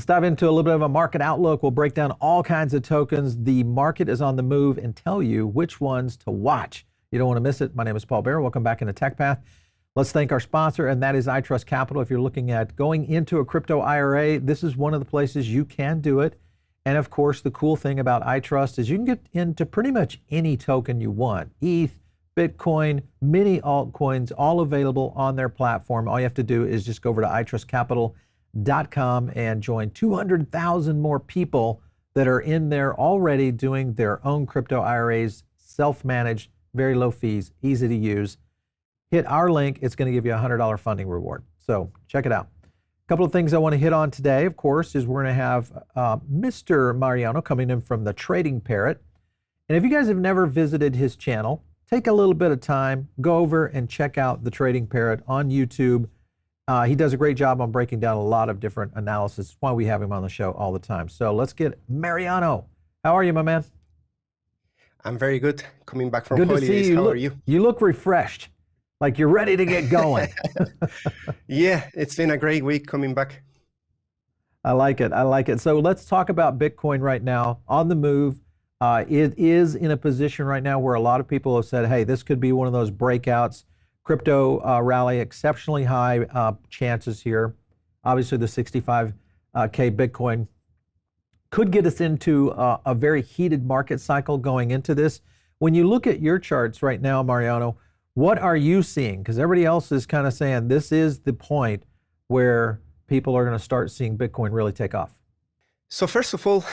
Let's dive into a little bit of a market outlook. We'll break down all kinds of tokens. The market is on the move and tell you which ones to watch. You don't want to miss it. My name is Paul Bear. Welcome back into TechPath. Let's thank our sponsor, and that is iTrust Capital. If you're looking at going into a crypto IRA, this is one of the places you can do it. And of course, the cool thing about iTrust is you can get into pretty much any token you want. ETH, Bitcoin, many altcoins, all available on their platform. All you have to do is just go over to iTrustCapital.com and join 200,000 more people that are in there already doing their own crypto IRAs, self-managed, very low fees, easy to use. Hit our link, it's going to give you a $100 funding reward. So check it out. A couple of things I want to hit on today, of course, is we're going to have Mr. Mariano coming in from the Trading Parrot. And if you guys have never visited his channel, take a little bit of time, go over and check out the Trading Parrot on YouTube. He does a great job on breaking down a lot of different analysis. That's why we have him on the show all the time. So let's get Mariano. How are you, my man? I'm very good. Coming back from good holidays. To see you. How are you? You look refreshed, like you're ready to get going. Yeah, it's been a great week coming back. I like it. I like it. So let's talk about Bitcoin right now on the move. It is in a position right now where a lot of people have said, hey, this could be one of those breakouts. Crypto rally, exceptionally high chances here. Obviously, the 65K Bitcoin could get us into a very heated market cycle going into this. When you look at your charts right now, Mariano, what are you seeing? Because everybody else is kind of saying this is the point where people are going to start seeing Bitcoin really take off. So first of all,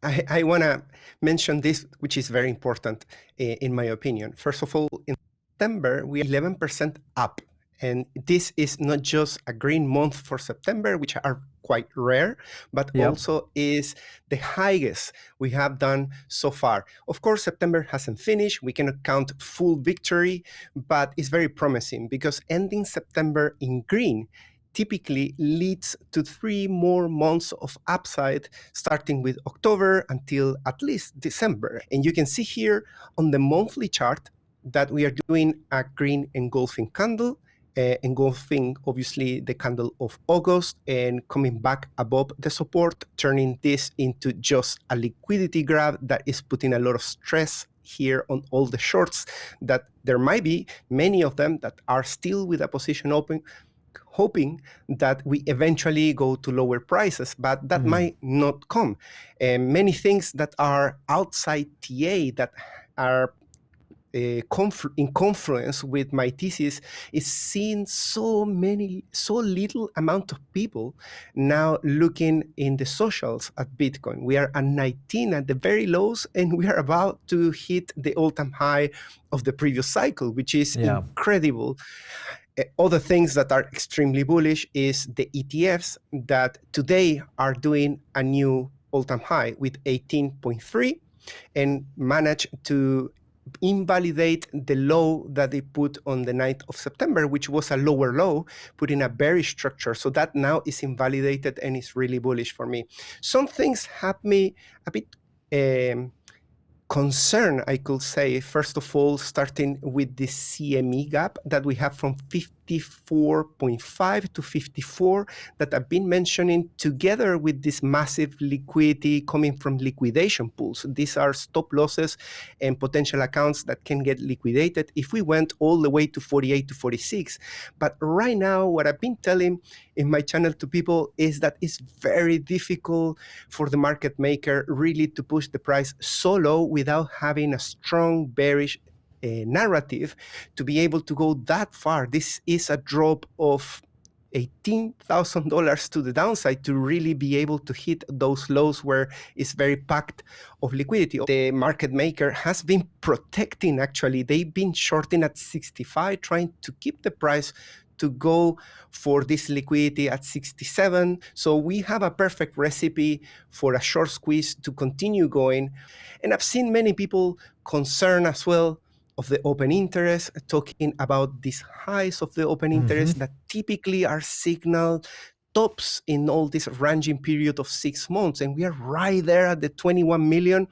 I want to mention this, which is very important in my opinion. First of all, in September, we are 11% up. And this is not just a green month for September, which are quite rare, but also is the highest we have done so far. Of course, September hasn't finished. We cannot count full victory, but it's very promising because ending September in green typically leads to 3 more months of upside, starting with October until at least December. And you can see here on the monthly chart that we are doing a green engulfing candle, engulfing obviously the candle of August and coming back above the support, turning this into just a liquidity grab that is putting a lot of stress here on all the shorts, that there might be many of them that are still with a position open, hoping that we eventually go to lower prices, but that might not come. And many things that are outside TA that are in confluence with my thesis is seeing so little amount of people now looking in the socials at Bitcoin. We are at 19 at the very lows, and we are about to hit the all-time high of the previous cycle, which is incredible. Other things that are extremely bullish is the ETFs that today are doing a new all-time high with 18.3 and managed to invalidate the low that they put on the 9th of September, which was a lower low, putting a bearish structure. So that now is invalidated and is really bullish for me. Some things have me a bit concerned, I could say. First of all, starting with the CME gap that we have from 54.5 to 54 that I've been mentioning, together with this massive liquidity coming from liquidation pools. These are stop losses and potential accounts that can get liquidated if we went all the way to 48 to 46. But right now, what I've been telling in my channel to people is that it's very difficult for the market maker really to push the price so low without having a strong bearish narrative to be able to go that far. This is a drop of $18,000 to the downside to really be able to hit those lows where it's very packed of liquidity. The market maker has been protecting, actually. They've been shorting at 65, trying to keep the price to go for this liquidity at 67. So we have a perfect recipe for a short squeeze to continue going. And I've seen many people concerned as well of the open interest, talking about these highs of the open interest that typically are signal tops in all this ranging period of 6 months. And we are right there at the 21 million.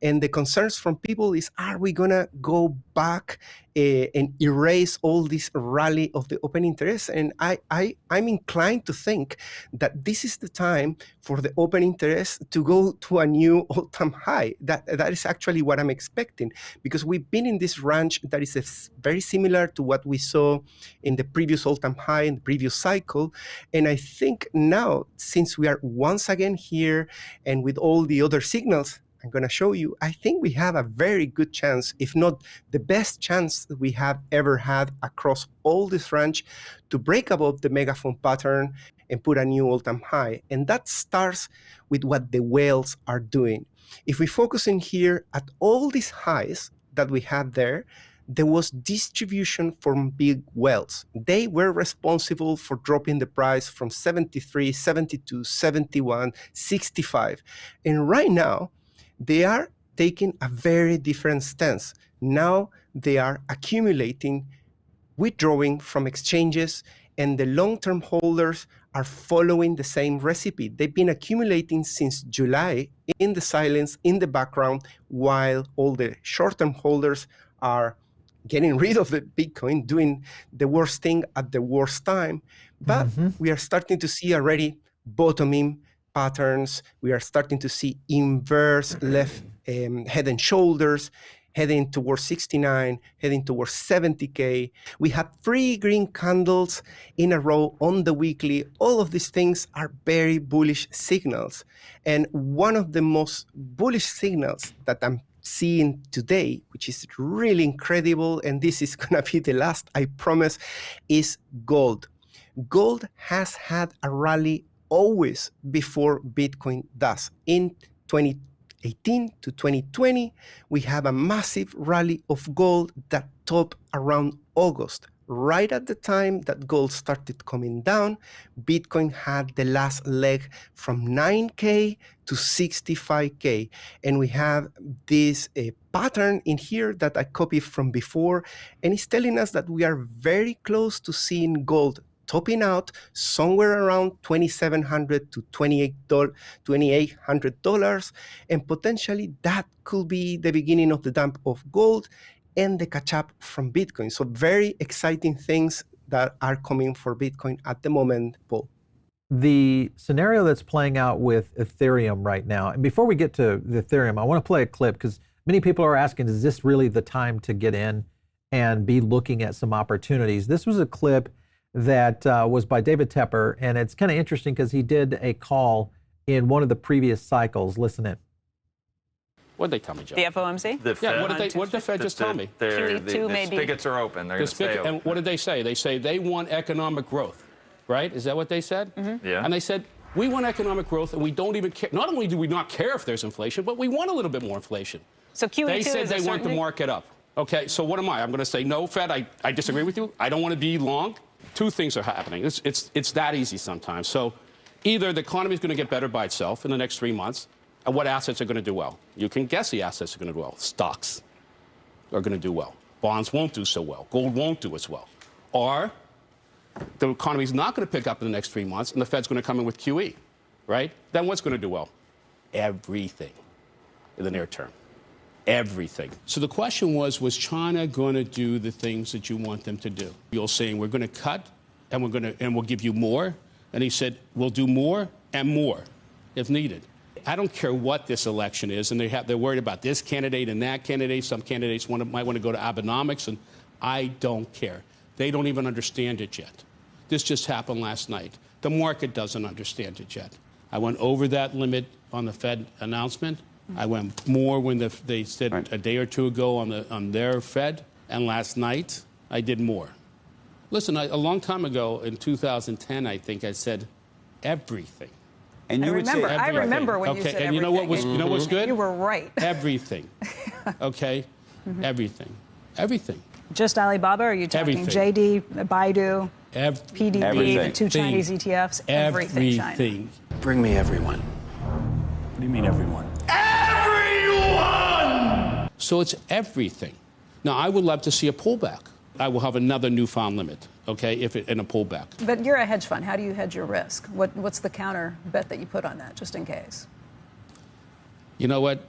And the concerns from people is, are we going to go back and erase all this rally of the open interest. And I'm inclined to think that this is the time for the open interest to go to a new all-time high. That is actually what I'm expecting, because we've been in this range that is very similar to what we saw in the previous all-time high in the previous cycle. And I think now, since we are once again here and with all the other signals I'm going to show you, I think we have a very good chance, if not the best chance that we have ever had across all this range, to break above the megaphone pattern and put a new all-time high. And that starts with what the whales are doing. If we focus in here at all these highs that we have there was distribution from big whales. They were responsible for dropping the price from 73, 72, 71, 65. And right now, they are taking a very different stance. Now they are accumulating, withdrawing from exchanges, and the long-term holders are following the same recipe. They've been accumulating since July in the silence, in the background, while all the short-term holders are getting rid of the Bitcoin, doing the worst thing at the worst time. But we are starting to see already bottoming patterns. We are starting to see inverse left head and shoulders, heading towards 69, heading towards 70K. We have 3 green candles in a row on the weekly. All of these things are very bullish signals. And one of the most bullish signals that I'm seeing today, which is really incredible, and this is going to be the last, I promise, is gold. Gold has had a rally always before Bitcoin does. In 2018 to 2020, we have a massive rally of gold that topped around August. Right at the time that gold started coming down, Bitcoin had the last leg from 9K to 65K. And we have this pattern in here that I copied from before, and it's telling us that we are very close to seeing gold topping out somewhere around $2,700 to $2,800, and potentially that could be the beginning of the dump of gold and the catch-up from Bitcoin. So very exciting things that are coming for Bitcoin at the moment, Paul. The scenario that's playing out with Ethereum right now, and before we get to the Ethereum, I want to play a clip because many people are asking, is this really the time to get in and be looking at some opportunities? This was a clip that was by David Tepper, and it's kind of interesting because he did a call in one of the previous cycles. Listen in. What did they tell me, Joe? The FOMC? The Fed, what did the Fed just tell me? The spigots are open. They're going to stay open. And what did they say? They say they want economic growth, right? Is that what they said? Yeah. And they said, we want economic growth, and we don't even care. Not only do we not care if there's inflation, but we want a little bit more inflation. So QE2 they said they want the market up. Okay, so what am I? I'm going to say, no, Fed, I disagree with you. I don't want to be long. 2 things are happening. It's that easy sometimes. So either the economy is going to get better by itself in the next 3 months, and what assets are going to do well? You can guess the assets are going to do well. Stocks are going to do well. Bonds won't do so well. Gold won't do as well. Or the economy is not going to pick up in the next 3 months, and the Fed's going to come in with QE, right? Then what's going to do well? Everything in the near term. Everything. So the question was China going to do the things that you want them to do? You're saying we're going to cut and we'll give you more. And he said, we'll do more and more if needed. I don't care what this election is, and they're worried about this candidate and that candidate. Some candidates might want to go to Abenomics, and I don't care. They don't even understand it yet. This just happened last night. The market doesn't understand it yet. I went over that limit on the Fed announcement. I went more when they said a day or 2 ago on their Fed, and last night I did more. Listen, a long time ago in 2010, I think I said everything. And you would say everything. I remember when you said everything. And you know what's good? You were right. Everything. Okay? Everything. Everything. Just Alibaba, or are you talking JD, Baidu, PDB, everything. the 2 Chinese ETFs, everything China? Bring me everyone. What do you mean everyone? Everyone! So it's everything. Now, I would love to see a pullback. I will have another newfound limit, okay, in a pullback. But you're a hedge fund. How do you hedge your risk? What's the counter bet that you put on that, just in case? You know what?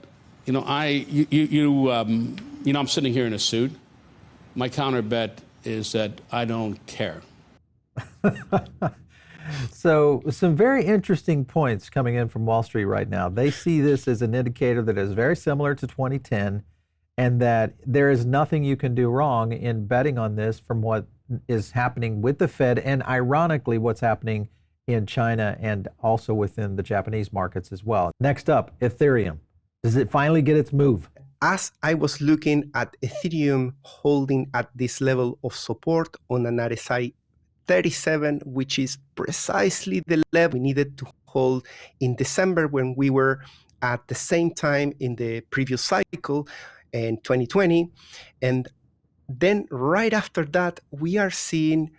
I'm sitting here in a suit. My counter bet is that I don't care. So some very interesting points coming in from Wall Street right now. They see this as an indicator that is very similar to 2010 and that there is nothing you can do wrong in betting on this from what is happening with the Fed and ironically what's happening in China and also within the Japanese markets as well. Next up, Ethereum. Does it finally get its move? As I was looking at Ethereum holding at this level of support on an RSI 37, which is precisely the level we needed to hold in December when we were at the same time in the previous cycle in 2020. And then right after that, we are seeing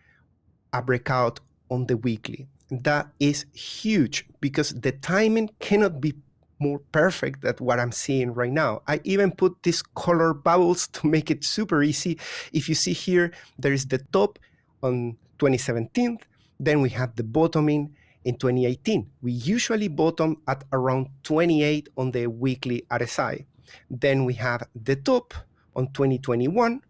a breakout on the weekly. That is huge because the timing cannot be more perfect than what I'm seeing right now. I even put these color bubbles to make it super easy. If you see here, there is the top on 2017, then we have the bottoming in 2018. We usually bottom at around 28 on the weekly RSI. Then we have the top on 2021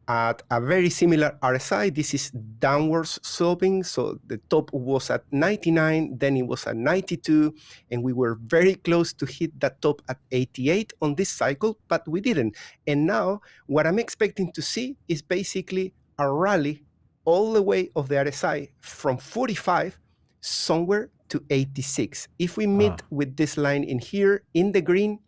at a very similar RSI. This is downwards sloping. So the top was at 99, then it was at 92, and we were very close to hit that top at 88 on this cycle, but we didn't. And now what I'm expecting to see is basically a rally all the way of the RSI from 45 somewhere to 86. If we meet with this line in here in the green,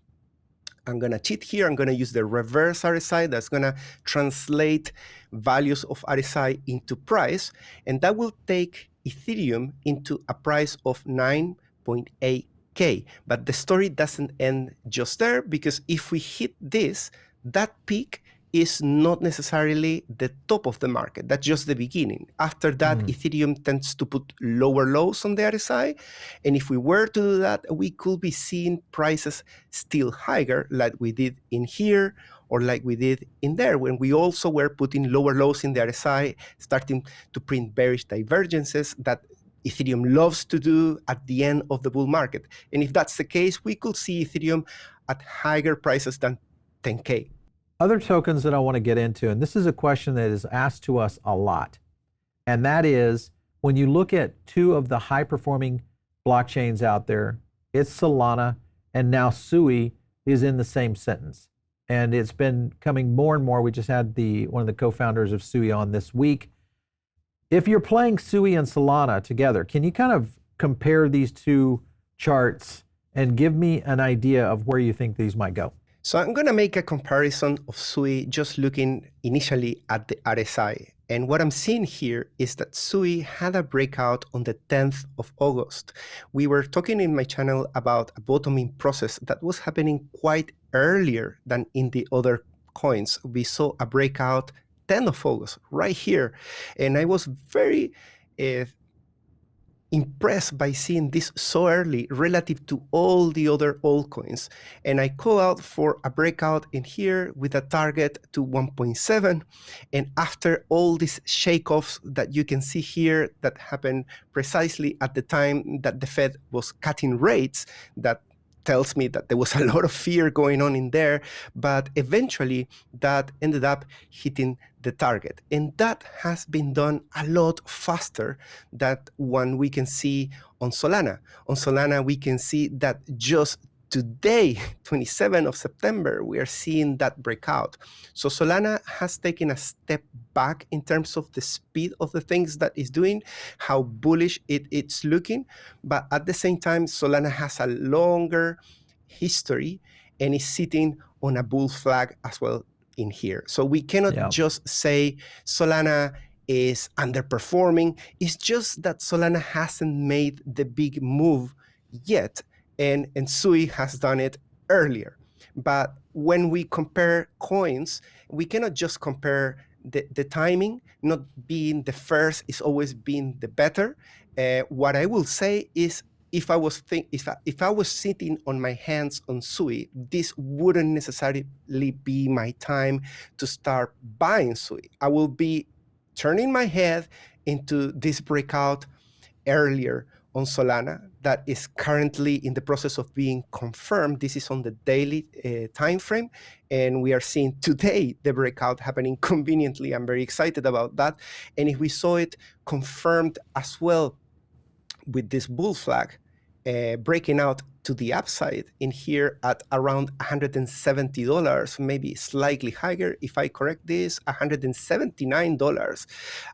I'm going to cheat here. I'm going to use the reverse RSI. That's going to translate values of RSI into price. And that will take Ethereum into a price of 9.8K. But the story doesn't end just there, because if we hit this, that peak is not necessarily the top of the market. That's just the beginning. After that, Ethereum tends to put lower lows on the RSI. And if we were to do that, we could be seeing prices still higher, like we did in here or like we did in there, when we also were putting lower lows in the RSI, starting to print bearish divergences that Ethereum loves to do at the end of the bull market. And if that's the case, we could see Ethereum at higher prices than 10K. Other tokens that I want to get into, and this is a question that is asked to us a lot, and that is when you look at two of the high-performing blockchains out there, it's Solana, and now Sui is in the same sentence. And it's been coming more and more. We just had one of the co-founders of Sui on this week. If you're playing Sui and Solana together, can you kind of compare these two charts and give me an idea of where you think these might go? So I'm going to make a comparison of Sui just looking initially at the RSI. And what I'm seeing here is that Sui had a breakout on the 10th of August. We were talking in my channel about a bottoming process that was happening quite earlier than in the other coins. We saw a breakout 10th of August right here. And I was very impressed by seeing this so early relative to all the other altcoins. And I call out for a breakout in here with a target to 1.7. And after all these shake-offs that you can see here that happened precisely at the time that the Fed was cutting rates, that tells me that there was a lot of fear going on in there, but eventually that ended up hitting the target. And that has been done a lot faster than one we can see on Solana. On Solana, we can see that just today, 27th of September, we are seeing that breakout. So Solana has taken a step back in terms of the speed of the things that it's doing, how bullish it's looking. But at the same time, Solana has a longer history and is sitting on a bull flag as well in here. So we cannot just say Solana is underperforming. It's just that Solana hasn't made the big move yet. And Sui has done it earlier. But when we compare coins, we cannot just compare the timing. Not being the first is always being the better. What I will say is, if I was sitting on my hands on Sui, this wouldn't necessarily be my time to start buying Sui. I will be turning my head into this breakout earlier on Solana that is currently in the process of being confirmed. This is on the daily time frame, and we are seeing today the breakout happening conveniently. I'm very excited about that. And if we saw it confirmed as well with this bull flag breaking out to the upside in here at around $170, maybe slightly higher. If I correct this, $179,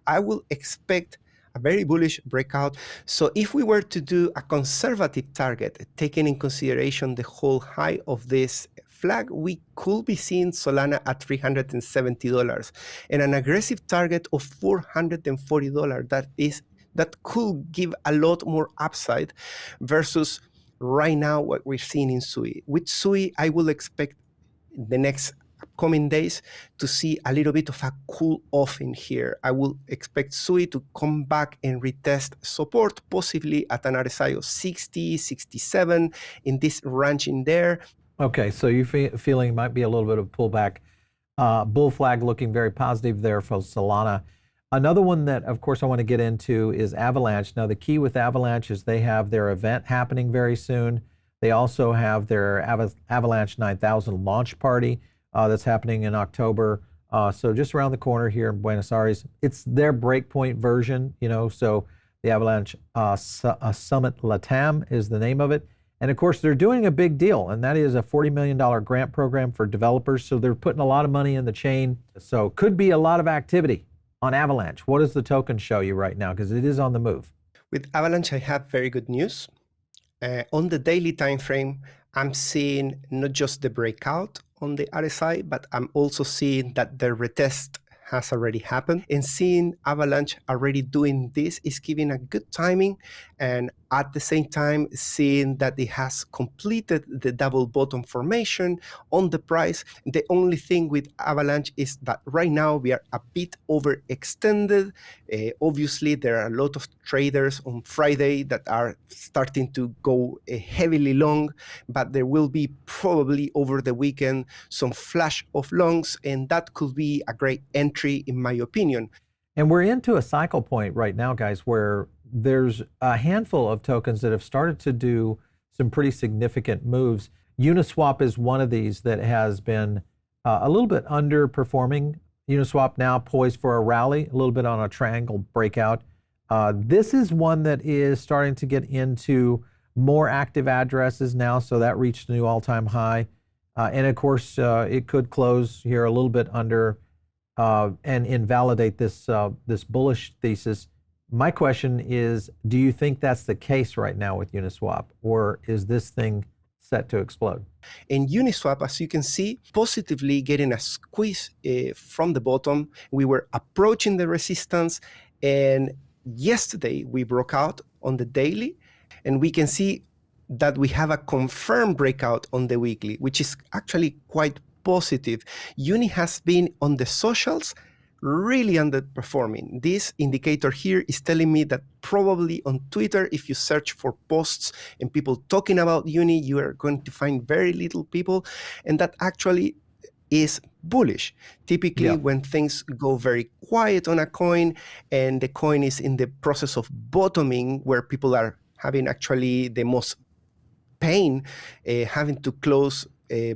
I will expect a very bullish breakout. So if we were to do a conservative target, taking in consideration the whole high of this flag, we could be seeing Solana at $370 and an aggressive target of $440. That could give a lot more upside versus right now what we're seeing in SUI. With SUI, I will expect the next coming days to see a little bit of a cool off in here. I will expect SUI to come back and retest support, possibly at an RSI of 60, 67, in this range in there. Okay, so you're feeling might be a little bit of pullback. Bull flag looking very positive there for Solana. Another one that, of course, I want to get into is Avalanche. Now, the key with Avalanche is they have their event happening very soon. They also have their Avalanche 9000 launch party that's happening in October. So just around the corner here in Buenos Aires. It's their breakpoint version, so the Avalanche Summit Latam is the name of it. And of course, they're doing a big deal, and that is a $40 million grant program for developers. So they're putting a lot of money in the chain. So could be a lot of activity on Avalanche. What does the token show you right now? Because it is on the move. With Avalanche, I have very good news. On the daily time frame, I'm seeing not just the breakout on the RSI, but I'm also seeing that the retest has already happened. And seeing Avalanche already doing this is giving a good timing, and at the same time seeing that it has completed the double bottom formation on the price. The only thing with Avalanche is that right now we are a bit overextended. Obviously, there are a lot of traders on Friday that are starting to go heavily long, but there will be probably over the weekend some flash of longs, and that could be a great entry in my opinion. And we're into a cycle point right now, guys, where there's a handful of tokens that have started to do some pretty significant moves. Uniswap is one of these that has been a little bit underperforming. Uniswap now poised for a rally, a little bit on a triangle breakout. This is one that is starting to get into more active addresses now, so that reached a new all-time high. And of course, it could close here a little bit under and invalidate this bullish thesis. My question is, do you think that's the case right now with Uniswap, or is this thing set to explode? In Uniswap, as you can see, positively getting a squeeze from the bottom. We were approaching the resistance, and yesterday we broke out on the daily, and we can see that we have a confirmed breakout on the weekly, which is actually quite positive. Uni has been on the socials really underperforming. This indicator here is telling me that probably on Twitter, if you search for posts and people talking about Uni, you are going to find very little people, and that actually is bullish. Typically, when things go very quiet on a coin and the coin is in the process of bottoming, where people are having actually the most pain, having to close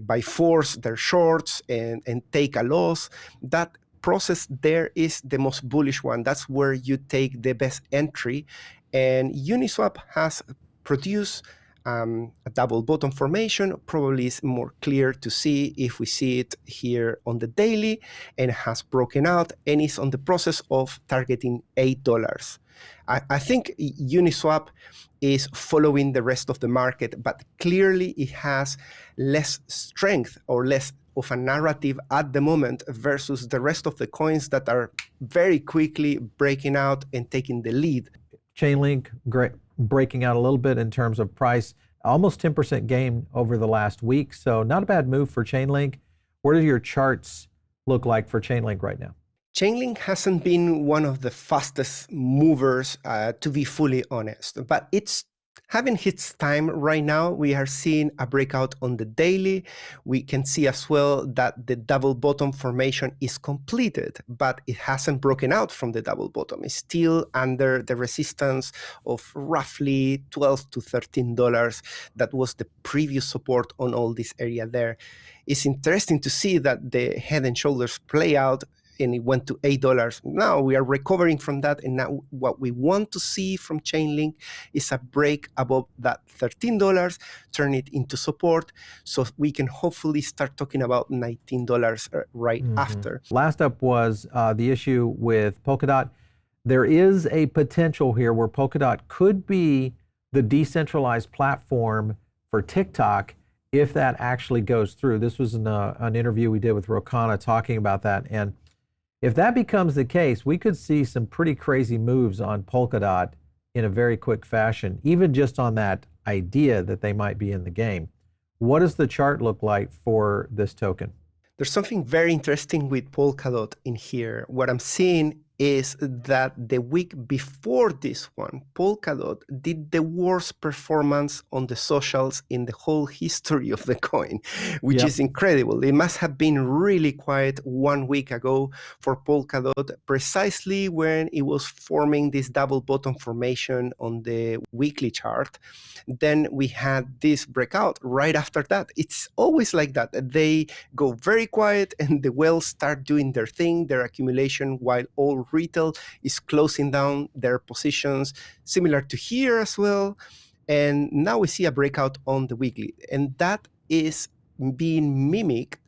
by force their shorts and take a loss, that process there is the most bullish one. That's where you take the best entry. And Uniswap has produced a double bottom formation. Probably is more clear to see if we see it here on the daily, and has broken out and is on the process of targeting $8. I think Uniswap is following the rest of the market, but clearly it has less strength or less of a narrative at the moment versus the rest of the coins that are very quickly breaking out and taking the lead. Chainlink breaking out a little bit in terms of price, almost 10% gain over the last week. So not a bad move for Chainlink. What do your charts look like for Chainlink right now? Chainlink hasn't been one of the fastest movers, to be fully honest, but it having its time right now. We are seeing a breakout on the daily. We can see as well that the double bottom formation is completed, but it hasn't broken out from the double bottom. It's still under the resistance of roughly $12 to $13. That was the previous support on all this area there. It's interesting to see that the head and shoulders play out, and it went to $8. Now we are recovering from that, and now what we want to see from Chainlink is a break above that $13, turn it into support, so we can hopefully start talking about $19 right after. Last up was the issue with Polkadot. There is a potential here where Polkadot could be the decentralized platform for TikTok if that actually goes through. This was an interview we did with Rokana talking about that, and if that becomes the case, we could see some pretty crazy moves on Polkadot in a very quick fashion, even just on that idea that they might be in the game. What does the chart look like for this token? There's something very interesting with Polkadot in here. What I'm seeing is that the week before this one, Polkadot did the worst performance on the socials in the whole history of the coin, which is incredible. It must have been really quiet 1 week ago for Polkadot, precisely when it was forming this double bottom formation on the weekly chart. Then we had this breakout right after that. It's always like that. They go very quiet and the whales start doing their thing, their accumulation, while all retail is closing down their positions, similar to here as well. And now we see a breakout on the weekly, and that is being mimicked,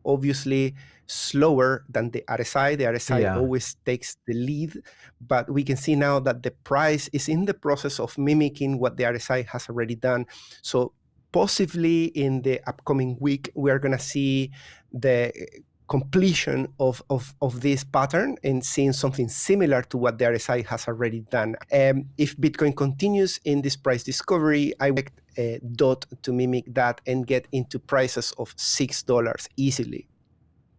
obviously slower than the RSI. The RSI always takes the lead, but we can see now that the price is in the process of mimicking what the RSI has already done. So possibly in the upcoming week, we are going to see the completion of this pattern and seeing something similar to what the RSI has already done. If Bitcoin continues in this price discovery, I would expect DOT to mimic that and get into prices of $6 easily.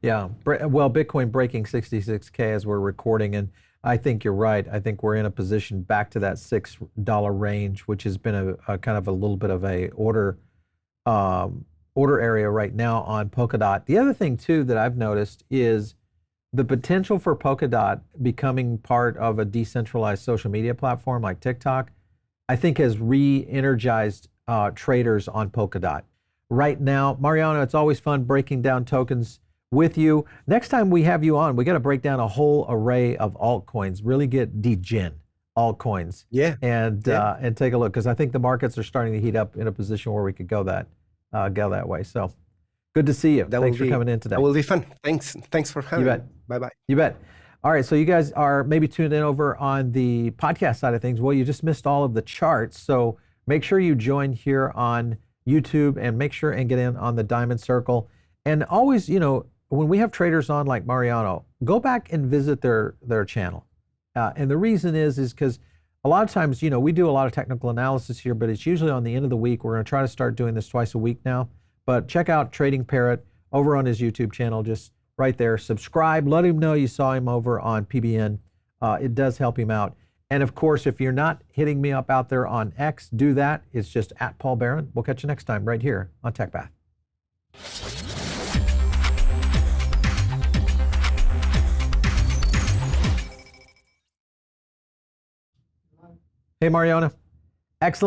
Yeah, well, Bitcoin breaking 66K as we're recording, and I think you're right. I think we're in a position back to that $6 range, which has been a kind of a little bit of a order area right now on Polkadot. The other thing too that I've noticed is the potential for Polkadot becoming part of a decentralized social media platform like TikTok, I think has re-energized traders on Polkadot. Right now, Mariano, it's always fun breaking down tokens with you. Next time we have you on, we got to break down a whole array of altcoins, really get degen altcoins, and take a look, because I think the markets are starting to heat up in a position where we could go that way. So good to see you. Thanks for coming in today. That will be fun. Thanks for having me. Bye-bye. You bet. All right, so you guys are maybe tuned in over on the podcast side of things. Well, you just missed all of the charts, so make sure you join here on YouTube and make sure and get in on the Diamond Circle. And always, when we have traders on like Mariano, go back and visit their channel. And the reason is because a lot of times, we do a lot of technical analysis here, but it's usually on the end of the week. We're going to try to start doing this twice a week now. But check out Trading Parrot over on his YouTube channel, just right there. Subscribe. Let him know you saw him over on PBN. It does help him out. And of course, if you're not hitting me up out there on X, do that. It's just @PaulBaron. We'll catch you next time right here on TechPath. Hey, Mariana. Excellent.